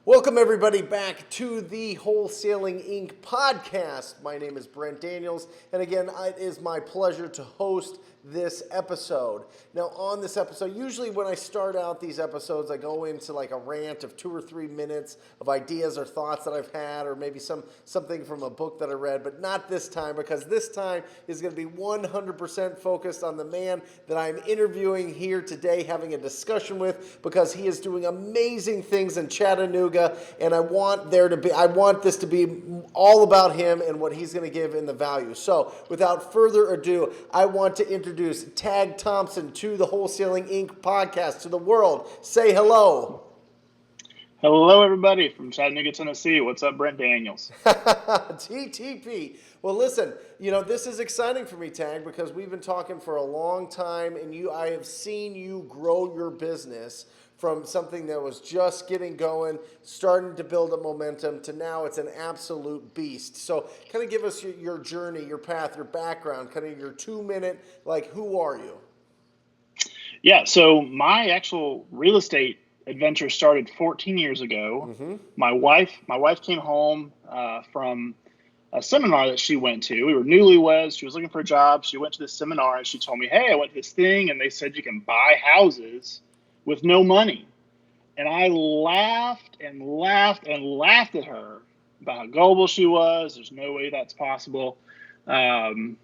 Welcome, everybody, back to the Wholesaling Inc. podcast. My name is Brent Daniels, and again, it is my pleasure to host this episode. Now, on this episode, usually when I start out these episodes, I go into like a rant of 2 or 3 minutes of ideas or thoughts that I've had, or maybe something from a book that I read, but not this time, because this time is going to be 100% focused on the man that I'm interviewing here today, having a discussion with, because he is doing amazing things in Chattanooga, and I want this to be all about him and what he's going to give in the value. So, without further ado, I want to introduce Tag Thompson to the Wholesaling Inc. podcast, to the world. Say hello. Hello, everybody from Chattanooga, Tennessee. What's up, Brent Daniels? TTP. Well, listen, this is exciting for me, Tag, because we've been talking for a long time, and I have seen you grow your business from something that was just getting going, starting to build up momentum, to now it's an absolute beast. So kind of give us your journey, your path, your background, kind of your 2-minute, who are you? Yeah, so my actual real estate adventure started 14 years ago. Mm-hmm. My wife came home from a seminar that she went to. We were newlyweds. She was looking for a job. She went to this seminar and she told me, hey, I went to this thing and they said you can buy houses with no money. And I laughed and laughed and laughed at her about how gullible she was. There's no way that's possible. And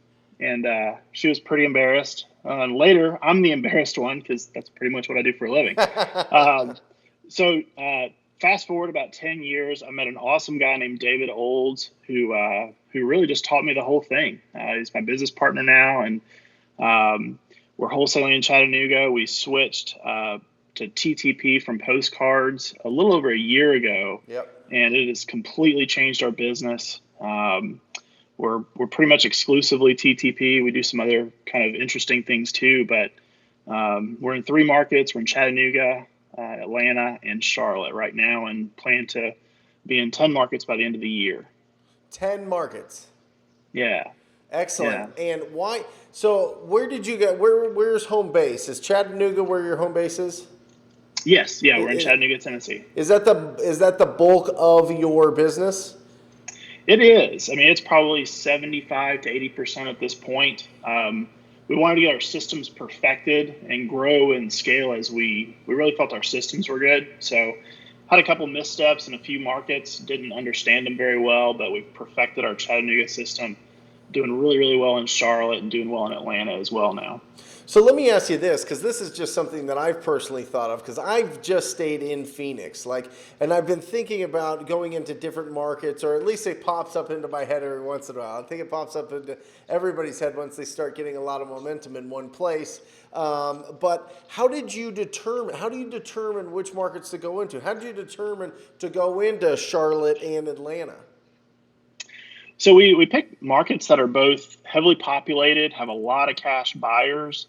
she was pretty embarrassed. Later, I'm the embarrassed one because that's pretty much what I do for a living. So fast forward about 10 years, I met an awesome guy named David Olds who really just taught me the whole thing. He's my business partner now, and we're wholesaling in Chattanooga. We switched to TTP from postcards a little over a year ago. Yep. And it has completely changed our business. We're pretty much exclusively TTP. We do some other kind of interesting things too, but we're in 3 markets. We're in Chattanooga, Atlanta, and Charlotte right now, and plan to be in 10 markets by the end of the year. 10 markets. Yeah. Excellent. Yeah. And why? So where did you get? Where's home base? Is Chattanooga where your home base is? Yes. Yeah, we're in Chattanooga, Tennessee. Is that the bulk of your business? It is. I mean, it's probably 75 to 80% at this point. We wanted to get our systems perfected and grow and scale as we really felt our systems were good. So had a couple missteps in a few markets, didn't understand them very well, but we've perfected our Chattanooga system, doing really, really well in Charlotte and doing well in Atlanta as well now. So let me ask you this, because this is just something that I've personally thought of, because I've just stayed in Phoenix, and I've been thinking about going into different markets, or at least it pops up into my head every once in a while. I think it pops up into everybody's head once they start getting a lot of momentum in one place. But how do you determine which markets to go into? How did you determine to go into Charlotte and Atlanta? So we pick markets that are both heavily populated, have a lot of cash buyers,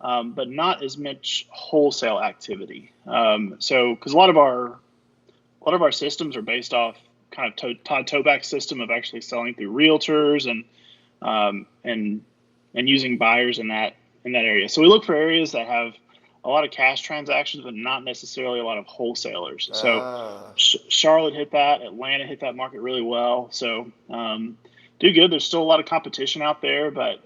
but not as much wholesale activity. So because a lot of our systems are based off kind of Todd Toback's system of actually selling through realtors and using buyers in that area. So we look for areas that have a lot of cash transactions, but not necessarily a lot of wholesalers. So Charlotte hit that, Atlanta hit that market really well. So do good. There's still a lot of competition out there, but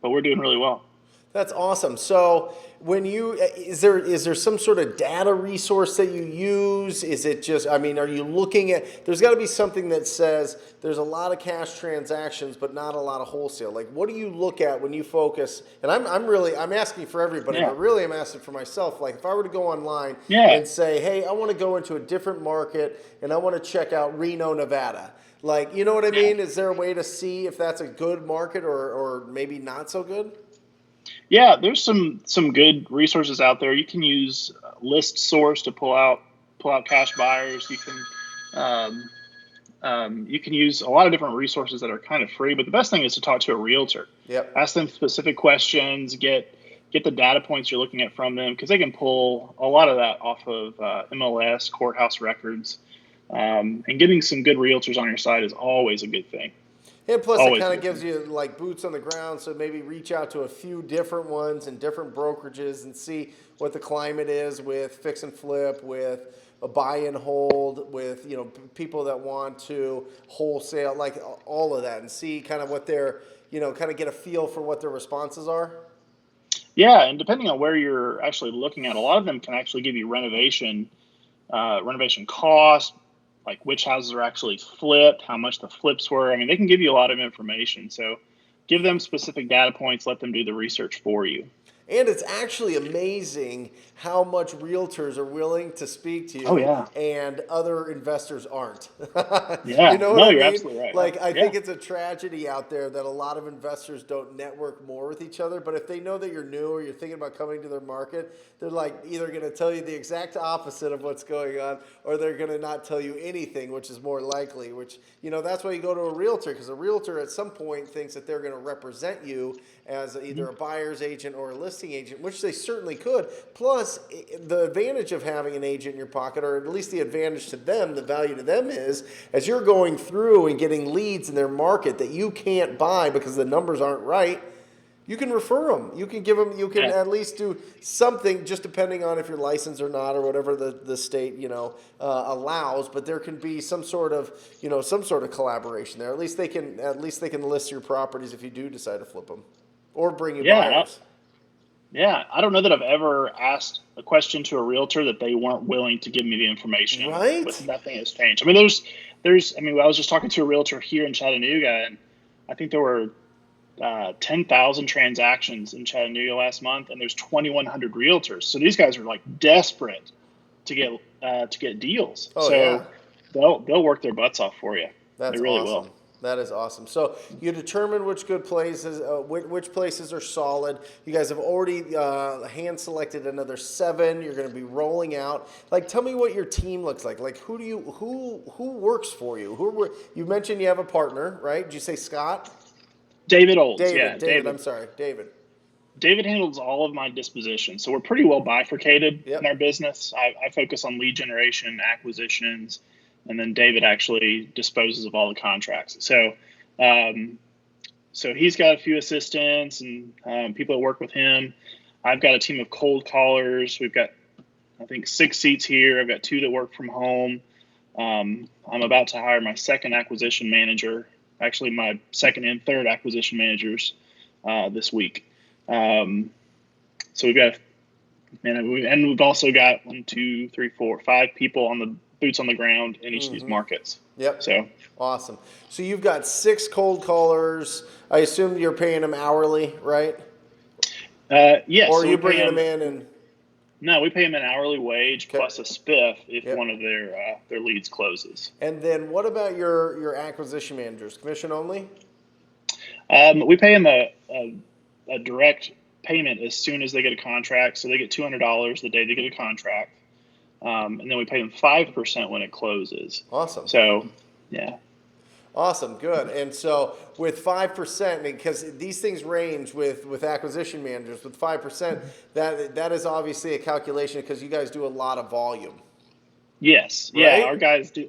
we're doing really well. That's awesome. So is there some sort of data resource that you use? Is it just, are you looking at, there's got to be something that says there's a lot of cash transactions, but not a lot of wholesale. What do you look at when you focus? And I'm asking for everybody, but really I'm asking for myself. If I were to go online and say, hey, I want to go into a different market and I want to check out Reno, Nevada. You know what I mean? Is there a way to see if that's a good market or maybe not so good? Yeah, there's some good resources out there. You can use List Source to pull out cash buyers. You can use a lot of different resources that are kind of free. But the best thing is to talk to a realtor. Yep. Ask them specific questions. Get the data points you're looking at from them, because they can pull a lot of that off of MLS, courthouse records. And getting some good realtors on your side is always a good thing. And plus, it Always kind of gives looking. you like boots on the ground. So maybe reach out to a few different ones and different brokerages and see what the climate is with fix and flip, with a buy and hold, with people that want to wholesale, like all of that, and see kind of what their kind of get a feel for what their responses are. Yeah, and depending on where you're actually looking at, a lot of them can actually give you renovation cost, like which houses are actually flipped, how much the flips were. I mean, they can give you a lot of information. So give them specific data points, let them do the research for you. And it's actually amazing how much realtors are willing to speak to Oh you yeah. and other investors aren't. You Yeah. know what No, I you're mean? absolutely right. Like, I Yeah. think it's a tragedy out there that a lot of investors don't network more with each other. But if they know that you're new or you're thinking about coming to their market, they're like either going to tell you the exact opposite of what's going on, or they're going to not tell you anything, which is more likely. Which, that's why you go to a realtor, because a realtor at some point thinks that they're going to represent you as either a buyer's agent or a listing agent, which they certainly could. Plus, the advantage of having an agent in your pocket, or at least the advantage to them, the value to them is, as you're going through and getting leads in their market that you can't buy because the numbers aren't right, you can refer them. You can give them, you can Yeah. at least do something, just depending on if you're licensed or not, or whatever the state, allows. But there can be some sort of collaboration there. At least they can list your properties if you do decide to flip them or bring you Yeah. buyers. Yeah, I don't know that I've ever asked a question to a realtor that they weren't willing to give me the information. With Right? nothing has changed. I mean, I mean, I was just talking to a realtor here in Chattanooga, and I think there were 10,000 transactions in Chattanooga last month, and there's 2,100 realtors. So these guys are like desperate to get deals. Oh yeah. So they'll work their butts off for you. They That's really will. awesome. That is awesome. So you determine which good places, which places are solid. You guys have already hand selected another 7. You're going to be rolling out. Like, tell me what your team looks like. Like, who works for you? You mentioned you have a partner, right? Did you say Scott? David Olds, yeah, David. I'm David. sorry, David. David handles all of my disposition. So we're pretty well bifurcated in our Yep. business. I focus on lead generation, acquisitions, and then David actually disposes of all the contracts. Um, so he's got a few assistants and people that work with him. I've got a team of cold callers. We've got, I think, 6 seats here. I've got 2 that work from home. I'm about to hire my second acquisition manager, actually my second and third acquisition managers this week. So we've got, and we've also got 1, 2, 3, 4, 5 people on the boots on the ground in each of these markets. Yep. So Awesome. So you've got 6 cold callers. I assume you're paying them hourly, right? yes, Or are so you bringing them in we pay them an hourly wage okay. plus a spiff if Yep. one of their leads closes. And then what about your acquisition managers? Commission only? We pay them a direct payment as soon as they get a contract. So they get $200 the day they get a contract. And then we pay them 5% when it closes. Awesome. So, yeah. Awesome, good. And so with 5%, because these things range with acquisition managers, with 5%, that is obviously a calculation because you guys do a lot of volume, Yes. Yeah. right?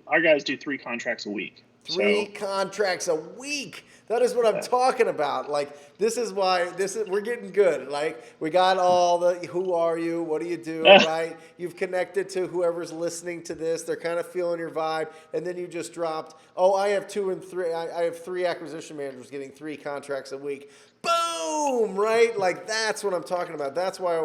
Our guys do 3 contracts a week. 3 So, contracts a week. That is what I'm talking about. Like, this is why we're getting good. Like, we got all the who are you, what do you do, right? You've connected to whoever's listening to this. They're kind of feeling your vibe, and then you just dropped. Oh, I have 2 and 3. I have 3 acquisition managers getting 3 contracts a week. Boom, right? Like, that's what I'm talking about. That's why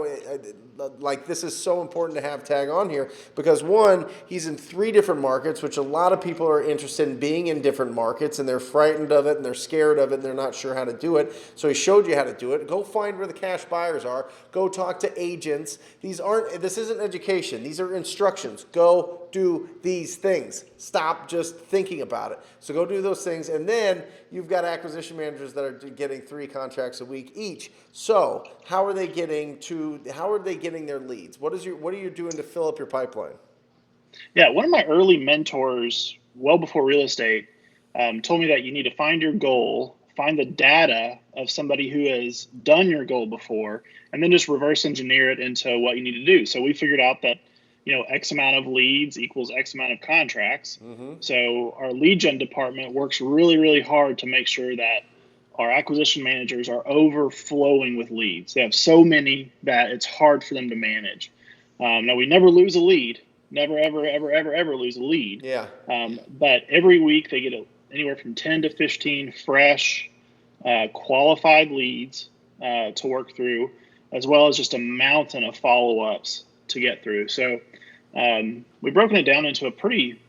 like this is so important to have Tag on here, because one, he's in 3 different markets, which a lot of people are interested in being in different markets, and they're frightened of it and they're scared of it and they're not sure how to do it. So he showed you how to do it. Go find where the cash buyers are. Go talk to agents. This isn't education. These are instructions. Go do these things. Stop just thinking about it. So go do those things, and then you've got acquisition managers that are getting 3 contracts a week each. So how are they getting their leads? What are you doing to fill up your pipeline? yeah, one of my early mentors, well before real estate, told me that you need to find your goal, find the data of somebody who has done your goal before, and then just reverse engineer it into what you need to do. So we figured out that, X amount of leads equals X amount of contracts. Mm-hmm. So our lead gen department works really, really hard to make sure that our acquisition managers are overflowing with leads. They have so many that it's hard for them to manage. Now, we never lose a lead. Never, ever, ever, ever, ever lose a lead. Yeah. But every week they get anywhere from 10 to 15 fresh, qualified leads to work through, as well as just a mountain of follow-ups to get through. So we've broken it down into a pretty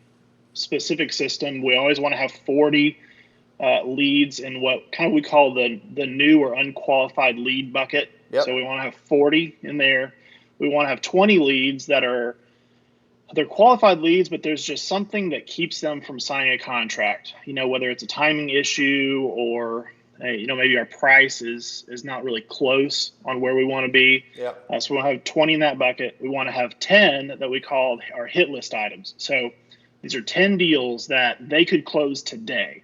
specific system. We always want to have 40 leads in what kind of we call the new or unqualified lead bucket. Yep. So we want to have 40 in there. We want to have 20 leads they're qualified leads, but there's just something that keeps them from signing a contract. Whether it's a timing issue or maybe our price is not really close on where we want to be. Yeah. So we'll have 20 in that bucket. We want to have 10 that we call our hit list items. So these are 10 deals that they could close today.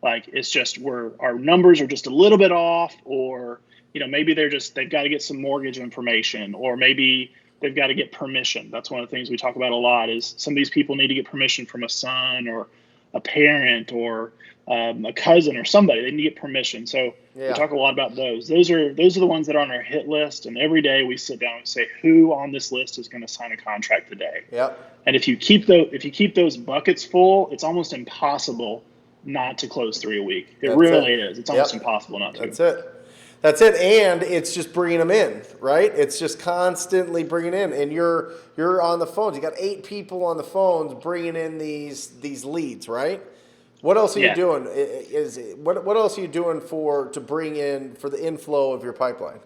Like it's just our numbers are just a little bit off, or maybe they've got to get some mortgage information, or maybe they've got to get permission. That's one of the things we talk about a lot is some of these people need to get permission from a son or a parent or a cousin or somebody. They need to get permission. So we talk a lot about those. Those are the ones that are on our hit list. And every day we sit down and say, who on this list is going to sign a contract today? Yep. And if you keep those buckets full, it's almost impossible not to close 3 a week. It really is. It's almost impossible not to. That's it. And it's just bringing them in, right? It's just constantly bringing in. And you're on the phones. You got 8 people on the phones bringing in these leads, right? What else are you doing? What else are you doing to bring in for the inflow of your pipeline?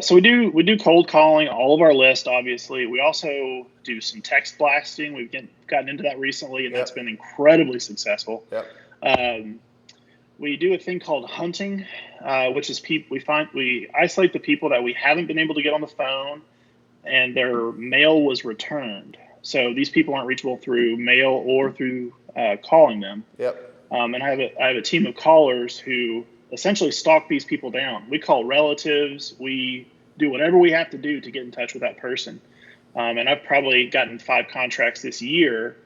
So we do cold calling all of our list. Obviously, we also do some text blasting. We've gotten into that recently, and that's been incredibly successful. Yep. We do a thing called hunting, which is we isolate the people that we haven't been able to get on the phone, and their mail was returned. So these people aren't reachable through mail or through calling them. Yep. And I have a team of callers who essentially stalk these people down. We call relatives. We do whatever we have to do to get in touch with that person. And I've probably gotten 5 contracts this year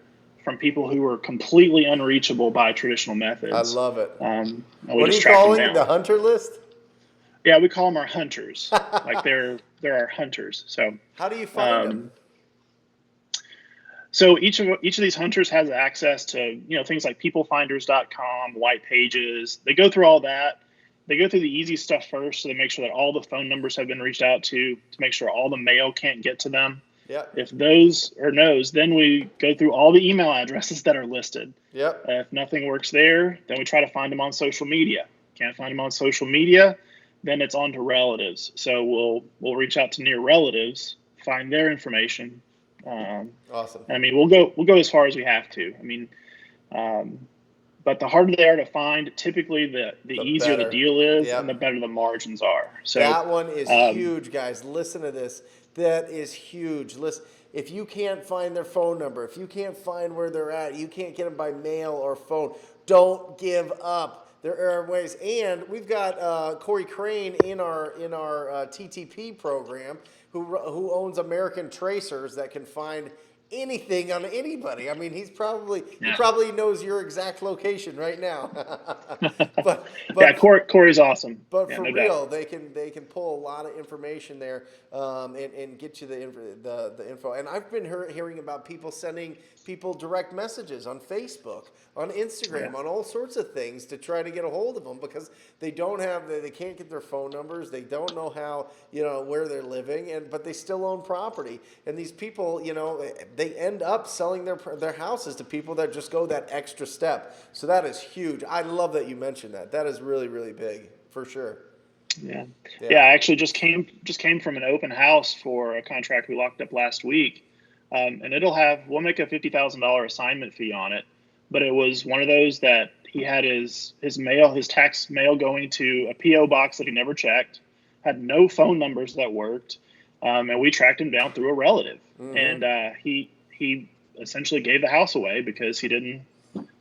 from people who were completely unreachable by traditional methods. I love it. What are you calling the hunter list? Yeah, we call them our hunters. Like they're our hunters. So how do you find them? So each of these hunters has access to things like peoplefinders.com, white pages. They go through all that. They go through the easy stuff first, so they make sure that all the phone numbers have been reached out to make sure all the mail can't get to them. Yep. If those are no's, then we go through all the email addresses that are listed. Yep. If nothing works there, then we try to find them on social media. Can't find them on social media, then it's on to relatives. So we'll reach out to near relatives, find their information. Awesome. I mean, we'll go as far as we have to. I mean, but the harder they are to find, typically the easier the deal is, and the better the margins are. So that one is huge, guys. Listen to this. That is huge. Listen, if you can't find their phone number, if you can't find where they're at, you can't get them by mail or phone, don't give up. There are ways. And we've got Corey Crane in our TTP program who owns American Tracers that can find anything on anybody. I mean, he probably knows your exact location right now. but yeah, Corey's awesome. But yeah, for no real, doubt. they can pull a lot of information there and get you the info. And I've been hearing about people sending people direct messages on Facebook, on Instagram, on all sorts of things to try to get a hold of them because they can't get their phone numbers. They don't know how, where they're living, but they still own property. And these people, they end up selling their houses to people that just go that extra step. So that is huge. I love that you mentioned that. That is really, really big for sure. Yeah. I actually just came from an open house for a contract we locked up last week. And we'll make a $50,000 assignment fee on it, but it was one of those that he had his tax mail going to a PO box that he never checked, had no phone numbers that worked. And we tracked him down through a relative, and he essentially gave the house away because he didn't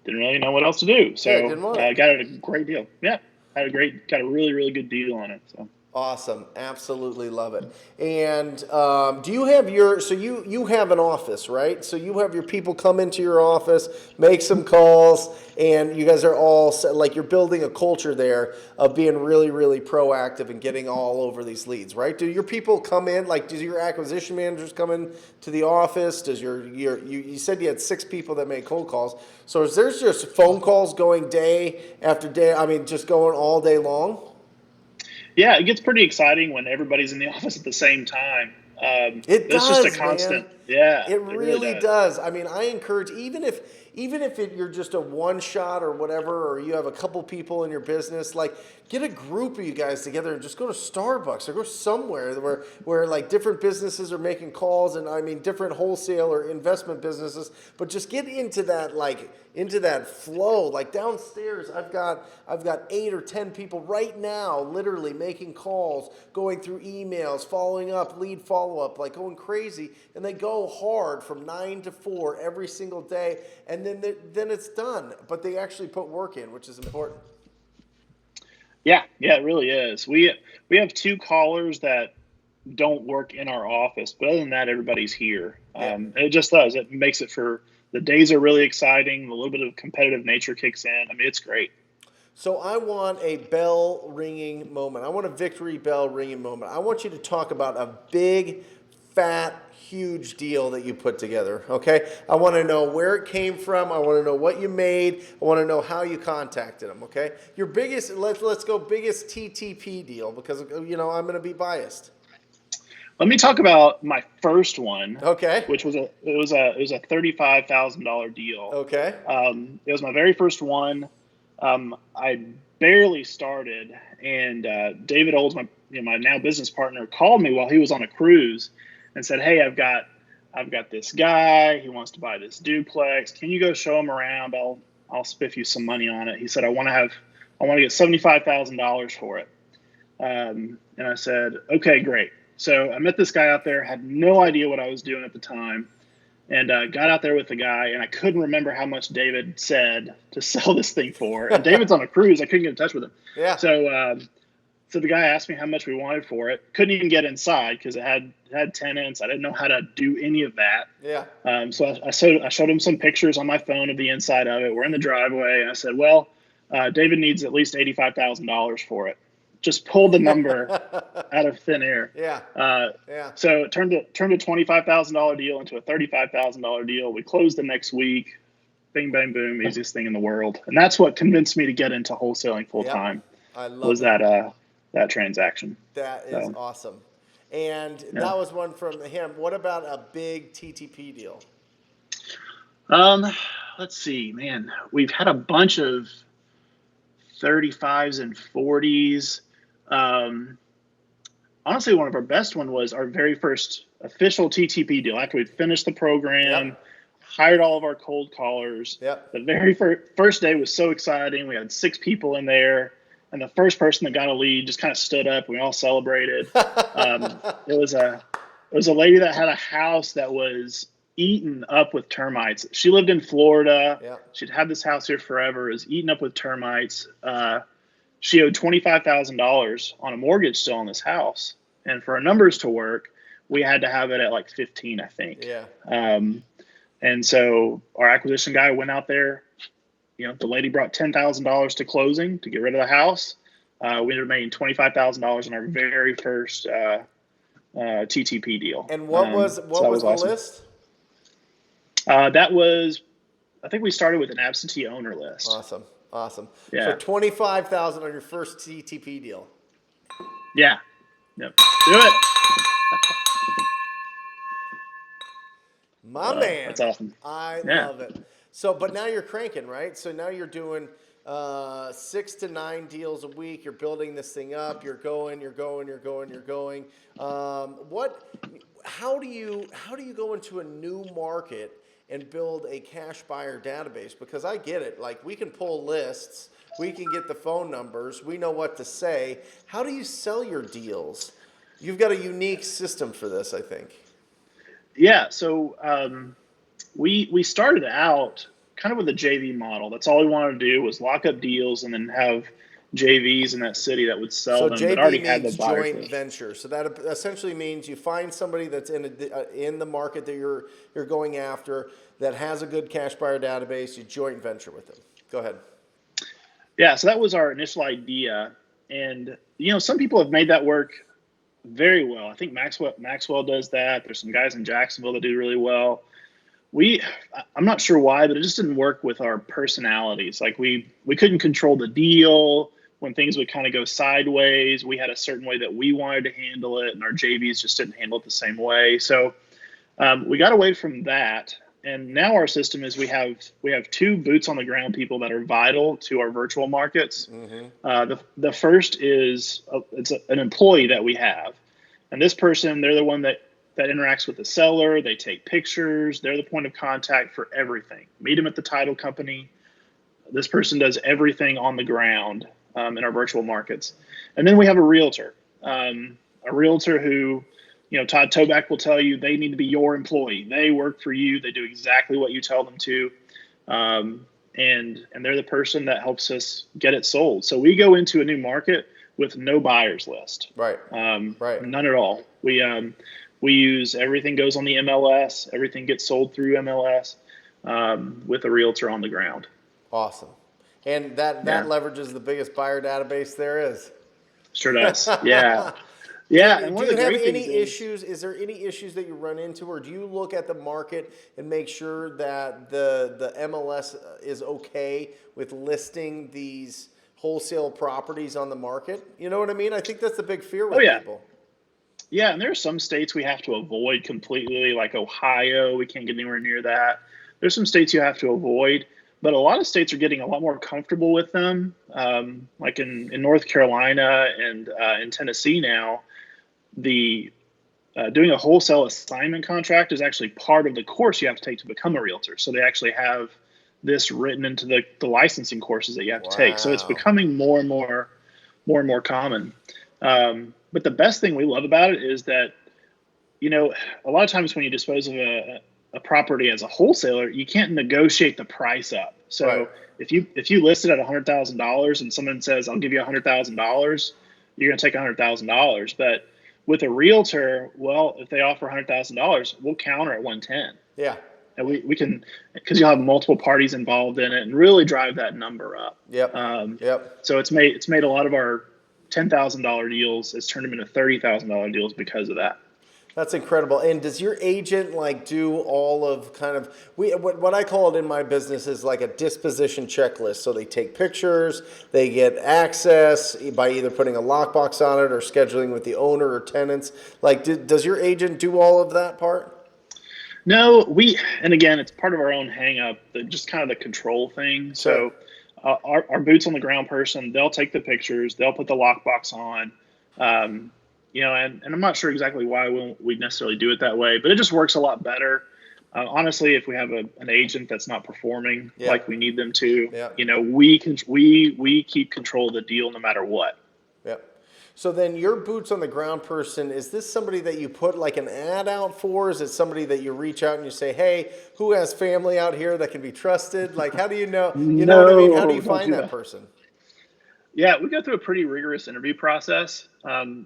really know what else to do. So got a great deal. Yeah, got a really, really good deal on it. So Awesome. Absolutely love it. And do you have your, so you have an office, right? So you have your people come into your office, make some calls, and you guys are all like you're building a culture there of being really, really proactive and getting all over these leads, right? Do your people come in, like, do your acquisition managers come in to the office? Does you said you had 6 people that make cold calls. So is there just phone calls going day after day? I mean, just going all day long? Yeah, it git's pretty exciting when everybody's in the office at the same time. It It's just a does, man. constant. Yeah, It it really really does. does. I mean, I encourage even if you're just a one shot or whatever, or you have a couple people in your business, like get a group of you guys together and just go to Starbucks or go somewhere where like different businesses are making calls, and I mean different wholesale or investment businesses, but just get into that flow. Like downstairs, I've got 8 or 10 people right now literally making calls, going through emails, following up, lead follow up, like going crazy, and they go hard from 9 to 4 every single day, and then it's done. But they actually put work in, which is important. Yeah, it really is. We have 2 callers that don't work in our office, but other than that, everybody's here. Yeah. It just does. It makes it for the days are really exciting. A little bit of competitive nature kicks in. I mean, it's great. So I want a bell ringing moment. I want a victory bell ringing moment. I want you to talk about a big, fat, huge deal that you put together. Okay? I want to know where it came from. I want to know what you made. I want to know how you contacted them. Okay? Your biggest. Let's go biggest TTP deal because I'm going to be biased. Let me talk about my first one, Okay. which was a $35,000 deal. Okay. It was my very first one. I barely started, and David Olds, my now business partner, called me while he was on a cruise and said, "Hey, I've got this guy. He wants to buy this duplex. Can you go show him around? I'll spiff you some money on it." He said, "I want to get $75,000 for it." And I said, "Okay, great." So I met this guy out there, had no idea what I was doing at the time, and got out there with the guy, and I couldn't remember how much David said to sell this thing for. And David's on a cruise. I couldn't get in touch with him. Yeah. So the guy asked me how much we wanted for it. Couldn't even get inside because it had tenants. I didn't know how to do any of that. Yeah. So I showed him some pictures on my phone of the inside of it. We're in the driveway, and I said, "Well, David needs at least $85,000 for it." Just pulled the number out of thin air. Yeah. Yeah. So it turned a $25,000 deal into a $35,000 deal. We closed the next week. Bing, bang, boom, easiest thing in the world. And that's what convinced me to get into wholesaling full time. I love was that transaction. That is awesome. And that was one from him. What about a big TTP deal? Let's see, man. We've had a bunch of 35s and 40s. Honestly, one of our best one was our very first official TTP deal. After we'd finished the program, hired all of our cold callers. Yep. The very first day was so exciting. We had 6 people in there, and the first person that got a lead just kind of stood up. And we all celebrated. It was a lady that had a house that was eaten up with termites. She lived in Florida. Yeah. She'd had this house here forever. It was eaten up with termites. She owed $25,000 on a mortgage still on this house. And for our numbers to work, we had to have it at like 15, I think. Yeah. And so our acquisition guy went out there. The lady brought $10,000 to closing to get rid of the house. We ended up making $25,000 in our very first TTP deal. And what was the awesome. list? That was, I think we started with an absentee owner list. Awesome. Yeah. So $25,000 on your first TTP deal. Yeah. Yep. Do it. My man. That's awesome. I love it. So, but now you're cranking, right? So now you're doing 6 to 9 deals a week. You're building this thing up. You're going. How do you go into a new market and build a cash buyer database? Because I get it. Like, we can pull lists, we can get the phone numbers, we know what to say. How do you sell your deals? You've got a unique system for this, I think. Yeah. So we started out kind of with a JV model. That's all we wanted to do was lock up deals and then have JVs in that city that would sell So them that JV already had the means buyer's joint list. venture. So that essentially means you find somebody that's in the market that you're going after that has a good cash buyer database. You joint venture with them. Go ahead. Yeah, so that was our initial idea, and some people have made that work very well. I think Maxwell does that. There's some guys in Jacksonville that do really well. I'm not sure why, but it just didn't work with our personalities. Like we couldn't control the deal. When things would kind of go sideways, we had a certain way that we wanted to handle it, and our JVs just didn't handle it the same way. So we got away from that, and now our system is we have 2 boots on the ground people that are vital to our virtual markets. Mm-hmm. The first is an employee that we have, and this person, they're the one that interacts with the seller. They take pictures. They're the point of contact for everything. Meet them at the title company. This person does everything on the ground in our virtual markets. And then we have a realtor who, Todd Toback will tell you they need to be your employee. They work for you. They do exactly what you tell them to. And they're the person that helps us get it sold. So we go into a new market with no buyer's list. Right. Right. None at all. We use everything goes on the MLS. Everything gets sold through MLS with a realtor on the ground. Awesome. And that leverages the biggest buyer database there is. Sure does. Yeah. Yeah. And Do you have any issues? Is there any issues that you run into, or do you look at the market and make sure that the MLS is okay with listing these wholesale properties on the market? You know what I mean? I think that's the big fear with people. Yeah, and there are some states we have to avoid completely, like Ohio. We can't get anywhere near that. There's some states you have to avoid, but a lot of states are getting a lot more comfortable with them. Like in North Carolina and in Tennessee now, doing a wholesale assignment contract is actually part of the course you have to take to become a realtor. So they actually have this written into the licensing courses that you have to take. So it's becoming more and more common. But the best thing we love about it is that, a lot of times when you dispose of a property as a wholesaler, you can't negotiate the price up. So if you list it at $100,000 and someone says, I'll give you $100,000, you're going to take $100,000. But with a realtor, well, if they offer $100,000, we'll counter at 110. Yeah. And we can, because you'll have multiple parties involved in it and really drive that number up. Yep. So it's made a lot of our $10,000 deals. It's turned them into $30,000 deals because of that. That's incredible. And does your agent do all of kind of what I call it in my business is like a disposition checklist. So they take pictures, they get access by either putting a lockbox on it or scheduling with the owner or tenants. Does your agent do all of that part? No, and again, it's part of our own hang up, just kind of the control thing. So our boots on the ground person, they'll take the pictures, they'll put the lockbox on. And I'm not sure exactly why we necessarily do it that way, but it just works a lot better. Honestly, if we have an agent that's not performing like we need them to, we keep control of the deal no matter what. Yep. So then your boots on the ground person, is this somebody that you put an ad out for? Is it somebody that you reach out and you say, hey, who has family out here that can be trusted? How do you know? You know what I mean? How do you find that person? Yeah, we go through a pretty rigorous interview process.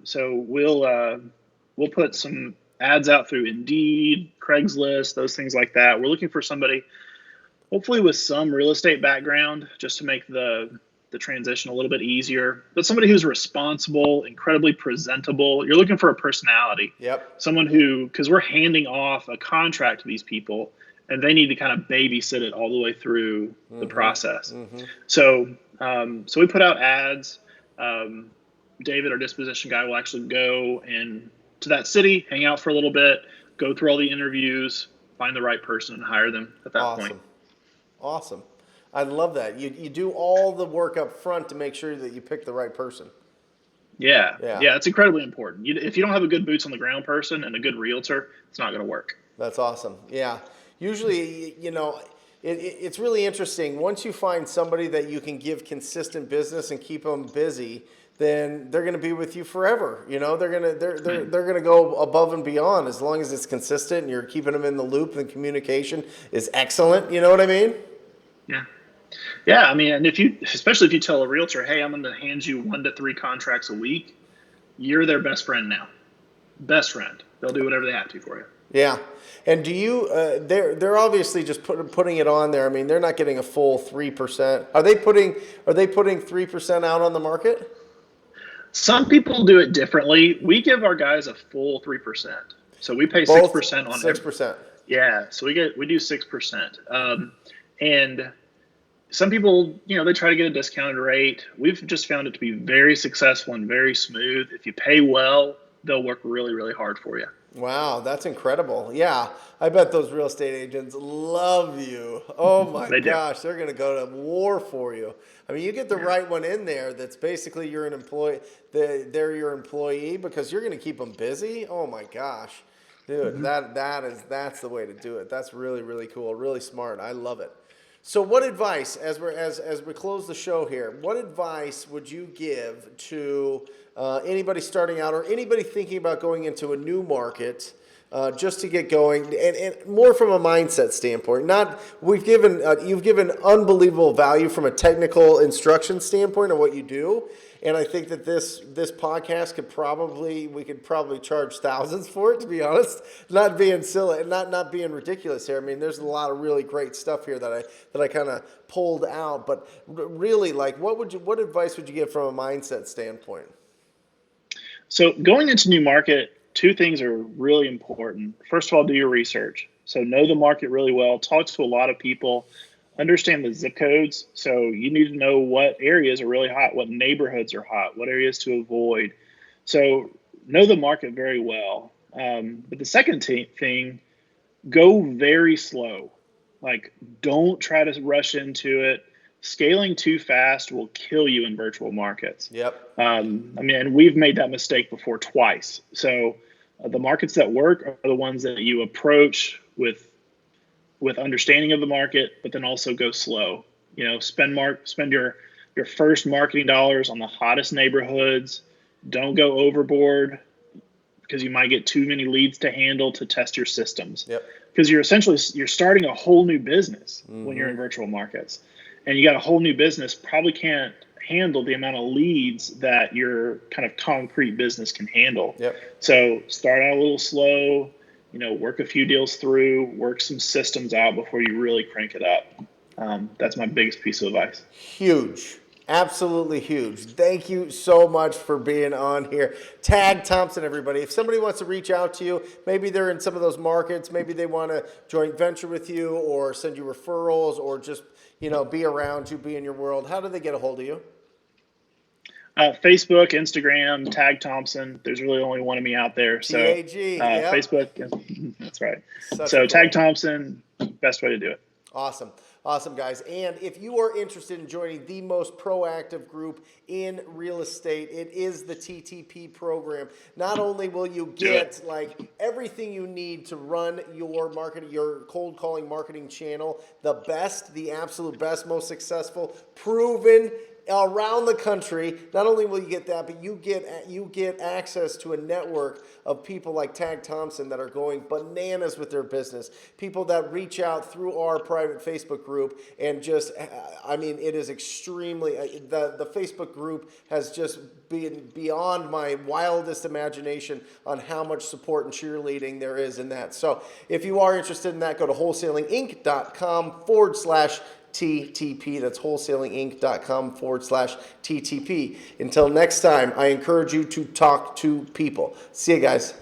So we'll put some ads out through Indeed, Craigslist, those things like that. We're looking for somebody, hopefully with some real estate background, just to make the transition a little bit easier. But somebody who's responsible, incredibly presentable. You're looking for a personality. Yep. Someone because we're handing off a contract to these people, and they need to kind of babysit it all the way through the process. Mm-hmm. So we put out ads. David, our disposition guy, will actually go to that city, hang out for a little bit, go through all the interviews, find the right person, and hire them at that point. Awesome. I love that. You do all the work up front to make sure that you pick the right person. Yeah, it's incredibly important. If you don't have a good boots on the ground person and a good realtor, it's not going to work. That's awesome. Yeah. Usually, it's really interesting. Once you find somebody that you can give consistent business and keep them busy, then they're going to be with you forever. They're going to go above and beyond as long as it's consistent and you're keeping them in the loop and the communication is excellent. You know what I mean? Yeah. Yeah, I mean, and especially if you tell a realtor, hey, I'm going to hand you 1 to 3 contracts a week, you're their best friend now. Best friend. They'll do whatever they have to for you. Yeah. And do you? They're obviously just putting it on there. I mean, they're not getting a full 3%. Are they putting 3% out on the market? Some people do it differently. We give our guys a full 3%. So we pay Both 6% on every. 6%. Yeah, so we do 6%. And some people, they try to get a discounted rate. We've just found it to be very successful and very smooth. If you pay well, they'll work really, really hard for you. Wow, that's incredible. Yeah, I bet those real estate agents love you. Oh my They do. gosh, they're going to go to war for you. I mean, you get the right one in there that's basically you're an employee, they're your employee because you're going to keep them busy. Oh my gosh. Dude, that's the way to do it. That's really, really cool, really smart. I love it. So what advice, as we close the show here, what advice would you give to anybody starting out or anybody thinking about going into a new market just to get going, and more from a mindset standpoint? You've given unbelievable value from a technical instruction standpoint of what you do. And I think that this podcast we could probably charge thousands for it, to be honest. Not being silly, not being ridiculous here. I mean, there's a lot of really great stuff here that I kind of pulled out. But really, like, what advice would you give from a mindset standpoint? So going into new market, 2 things are really important. First of all, do your research. So know the market really well. Talk to a lot of people. Understand the zip codes. So you need to know what areas are really hot, what neighborhoods are hot, what areas to avoid. So know the market very well. But the second thing, go very slow. Like, don't try to rush into it. Scaling too fast will kill you in virtual markets. Yep. I mean, we've made that mistake before twice. So the markets that work are the ones that you approach with understanding of the market, but then also go slow. Spend your first marketing dollars on the hottest neighborhoods. Don't go overboard because you might get too many leads to handle to test your systems. Yep. Because you're starting a whole new business when you're in virtual markets, and you got a whole new business, probably can't handle the amount of leads that your kind of concrete business can handle. Yep. So start out a little slow. Work a few deals through, work some systems out before you really crank it up. That's my biggest piece of advice. Huge. Absolutely huge. Thank you so much for being on here. Tag Thompson, everybody. If somebody wants to reach out to you, maybe they're in some of those markets, maybe they want to joint venture with you or send you referrals or just, be around you, be in your world, how do they get a hold of you? Facebook, Instagram, Tag Thompson. There's really only one of me out there. So TAG, yep. Facebook, that's right. So Tag Thompson, best way to do it. Awesome, guys. And if you are interested in joining the most proactive group in real estate, it is the TTP program. Not only will you get everything you need to run your cold calling marketing channel, the absolute best, most successful, proven around the country. Not only will you get that, but you get access to a network of people like Tag Thompson that are going bananas with their business. People that reach out through our private Facebook group and it is extremely, the Facebook group has just been beyond my wildest imagination on how much support and cheerleading there is in that. So if you are interested in that, go to wholesalinginc.com/TTP. That's wholesalinginc.com/TTP. Until next time, I encourage you to talk to people. See you guys.